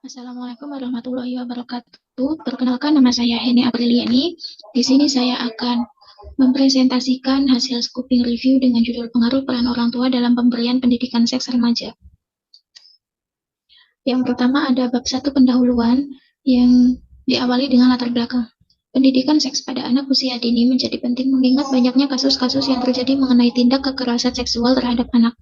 Assalamualaikum warahmatullahi wabarakatuh. Perkenalkan, nama saya Heni Apriliani. Di sini saya akan mempresentasikan hasil scoping review dengan judul pengaruh peran orang tua dalam pemberian pendidikan seks remaja. Yang pertama ada bab 1 pendahuluan yang diawali dengan latar belakang. Pendidikan seks pada anak usia dini menjadi penting mengingat banyaknya kasus-kasus yang terjadi mengenai tindak kekerasan seksual terhadap anak.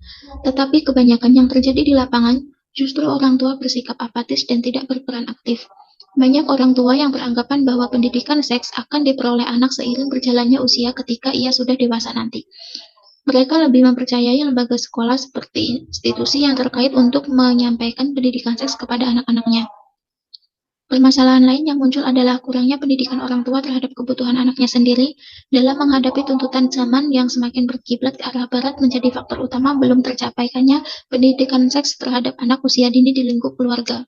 Tetapi kebanyakan yang terjadi di lapangan justru orang tua bersikap apatis dan tidak berperan aktif. Banyak orang tua yang beranggapan bahwa pendidikan seks akan diperoleh anak seiring berjalannya usia ketika ia sudah dewasa nanti. Mereka lebih mempercayai lembaga sekolah seperti institusi yang terkait untuk menyampaikan pendidikan seks kepada anak-anaknya. Permasalahan lain yang muncul adalah kurangnya pendidikan orang tua terhadap kebutuhan anaknya sendiri dalam menghadapi tuntutan zaman yang semakin berkiblat ke arah barat menjadi faktor utama belum tercapaikannya pendidikan seks terhadap anak usia dini di lingkup keluarga.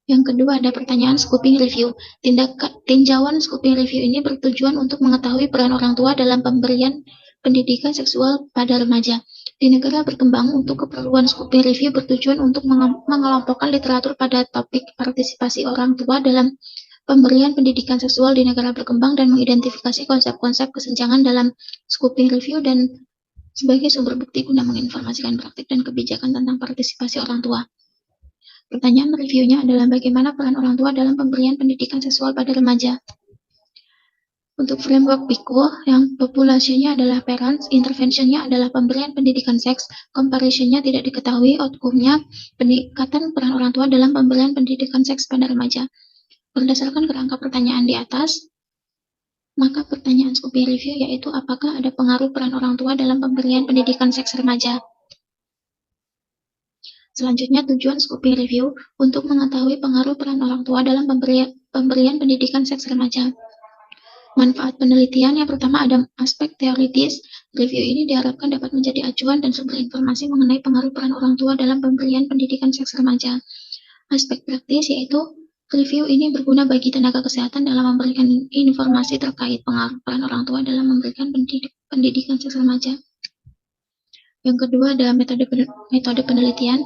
Yang kedua ada pertanyaan scoping review. Tinjauan scoping review ini bertujuan untuk mengetahui peran orang tua dalam pemberian pendidikan seksual pada remaja. Di negara berkembang, untuk keperluan scoping review bertujuan untuk mengelompokkan literatur pada topik partisipasi orang tua dalam pemberian pendidikan seksual di negara berkembang dan mengidentifikasi konsep-konsep kesenjangan dalam scoping review dan sebagai sumber bukti guna menginformasikan praktik dan kebijakan tentang partisipasi orang tua. Pertanyaan reviewnya adalah bagaimana peran orang tua dalam pemberian pendidikan seksual pada remaja. Untuk framework PICO, yang populasinya adalah parents, interventionnya adalah pemberian pendidikan seks, comparisonnya tidak diketahui, outcome-nya peningkatan peran orang tua dalam pemberian pendidikan seks pada remaja. Berdasarkan kerangka pertanyaan di atas, maka pertanyaan scoping review yaitu apakah ada pengaruh peran orang tua dalam pemberian pendidikan seks remaja. Selanjutnya, tujuan scoping review untuk mengetahui pengaruh peran orang tua dalam pemberian pendidikan seks remaja. Manfaat penelitian yang pertama ada aspek teoritis. Review ini diharapkan dapat menjadi acuan dan sumber informasi mengenai pengaruh peran orang tua dalam pemberian pendidikan seks remaja. Aspek praktis yaitu review ini berguna bagi tenaga kesehatan dalam memberikan informasi terkait pengaruh peran orang tua dalam memberikan pendidikan seks remaja. Yang kedua ada metode penelitian.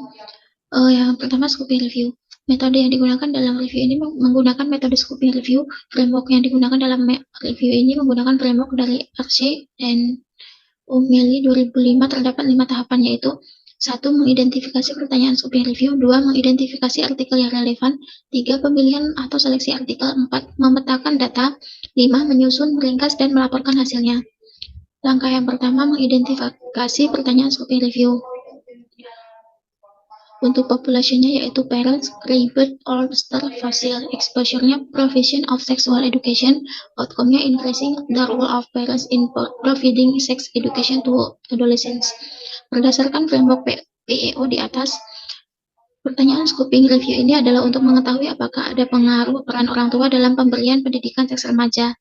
Yang pertama scoping review. Metode yang digunakan dalam review ini menggunakan metode scoping review. Framework yang digunakan dalam review ini menggunakan framework dari Arce dan O'Malley 2005. Terdapat 5 tahapan yaitu 1. Mengidentifikasi pertanyaan scoping review. 2. Mengidentifikasi artikel yang relevan. 3. Pemilihan atau seleksi artikel. 4. Memetakan data. 5. Menyusun, meringkas, dan melaporkan hasilnya. Langkah yang pertama, mengidentifikasi pertanyaan scoping review. Untuk populasinya yaitu parents, Greybeard, Ulster, Fossil, exposure-nya provision of sexual education, outcome-nya increasing the role of parents in providing sex education to adolescents. Berdasarkan framework PEO di atas, pertanyaan scoping review ini adalah untuk mengetahui apakah ada pengaruh peran orang tua dalam pemberian pendidikan seks remaja.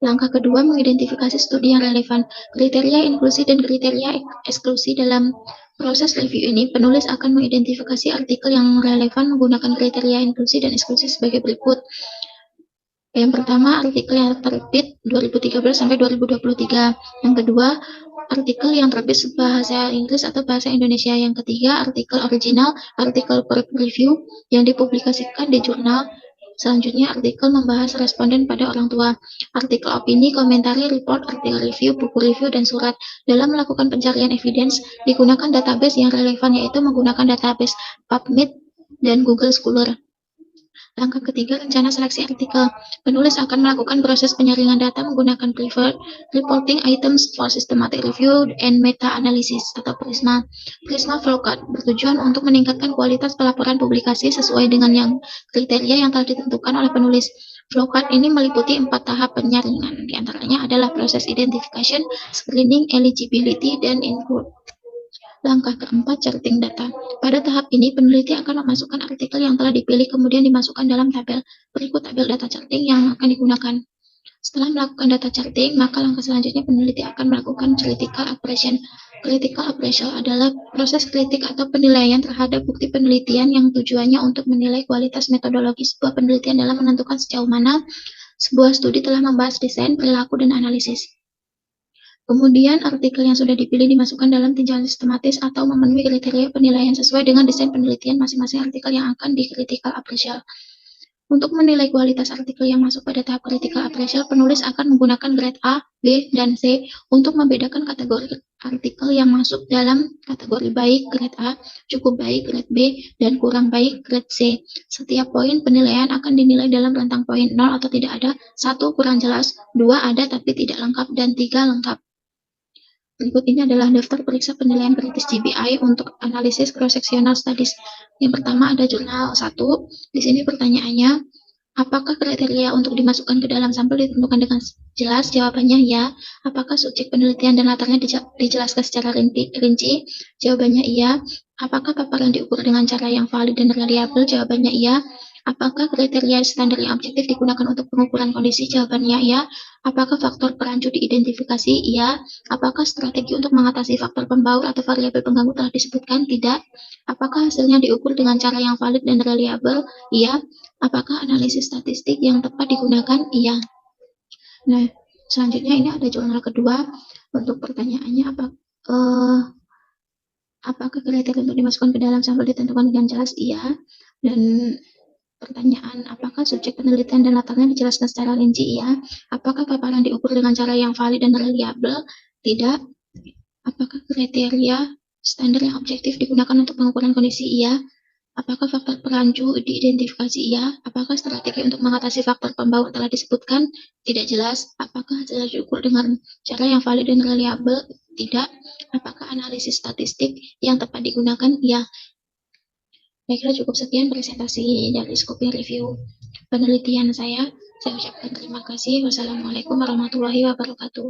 Langkah kedua, mengidentifikasi studi yang relevan. Kriteria inklusi dan kriteria eksklusi dalam proses review ini, penulis akan mengidentifikasi artikel yang relevan menggunakan kriteria inklusi dan eksklusi sebagai berikut. Yang pertama, artikel yang terbit 2013 sampai 2023. Yang kedua, artikel yang terbit bahasa Inggris atau bahasa Indonesia. Yang ketiga, artikel original, artikel per review yang dipublikasikan di jurnal. Selanjutnya, artikel membahas responden pada orang tua. Artikel opini, komentari, report, artikel review, buku review, dan surat. Dalam melakukan pencarian evidence, digunakan database yang relevan, yaitu menggunakan database PubMed dan Google Scholar. Langkah ketiga, rencana seleksi artikel. Penulis akan melakukan proses penyaringan data menggunakan preferred reporting items for systematic review and meta-analysis atau PRISMA. PRISMA flowchart bertujuan untuk meningkatkan kualitas pelaporan publikasi sesuai dengan yang kriteria yang telah ditentukan oleh penulis. Flowchart ini meliputi 4 tahap penyaringan, diantaranya adalah proses identification, screening, eligibility, dan include. Langkah keempat, charting data. Pada tahap ini, peneliti akan memasukkan artikel yang telah dipilih kemudian dimasukkan dalam tabel. Berikut tabel data charting yang akan digunakan. Setelah melakukan data charting, maka langkah selanjutnya peneliti akan melakukan critical appraisal. Critical appraisal adalah proses kritik atau penilaian terhadap bukti penelitian yang tujuannya untuk menilai kualitas metodologi sebuah penelitian dalam menentukan sejauh mana sebuah studi telah membahas desain, perilaku, dan analisis. Kemudian artikel yang sudah dipilih dimasukkan dalam tinjauan sistematis atau memenuhi kriteria penilaian sesuai dengan desain penelitian masing-masing artikel yang akan di-critical appraisal. Untuk menilai kualitas artikel yang masuk pada tahap critical appraisal, penulis akan menggunakan grade A, B, dan C untuk membedakan kategori artikel yang masuk dalam kategori baik, grade A, cukup baik, grade B, dan kurang baik, grade C. Setiap poin penilaian akan dinilai dalam rentang poin 0 atau tidak ada, 1 kurang jelas, 2 ada tapi tidak lengkap, dan 3 lengkap. Berikut ini adalah daftar periksa penilaian kritis GPI untuk analisis cross-sectional studies. Yang pertama ada jurnal 1. Di sini pertanyaannya, apakah kriteria untuk dimasukkan ke dalam sampel ditentukan dengan jelas? Jawabannya ya. Apakah subjek penelitian dan latarnya dijelaskan secara rinci? Jawabannya iya. Apakah paparan diukur dengan cara yang valid dan reliable? Jawabannya iya. Apakah kriteria standar yang objektif digunakan untuk pengukuran kondisi? Jawabannya iya. Apakah faktor perancu diidentifikasi? Iya. Apakah strategi untuk mengatasi faktor pembaur atau variabel pengganggu telah disebutkan? Tidak. Apakah hasilnya diukur dengan cara yang valid dan reliable? Iya. Apakah analisis statistik yang tepat digunakan? Iya. Nah, selanjutnya ini ada jurnal kedua. Untuk pertanyaannya, apakah kriteria untuk dimasukkan ke dalam sampel ditentukan dengan jelas? Iya. Dan pertanyaan, apakah subjek penelitian dan latarnya dijelaskan secara rinci? Iya. Apakah paparan diukur dengan cara yang valid dan reliable? Tidak. Apakah kriteria standar yang objektif digunakan untuk pengukuran kondisi? Iya. Apakah faktor perancu diidentifikasi? Iya. Apakah strategi untuk mengatasi faktor pembaur telah disebutkan? Tidak jelas. Apakah hasilnya diukur dengan cara yang valid dan reliable? Tidak. Apakah analisis statistik yang tepat digunakan? Iya. Saya kira cukup sekian presentasi dari Scoping Review penelitian saya. Saya ucapkan terima kasih. Wassalamualaikum warahmatullahi wabarakatuh.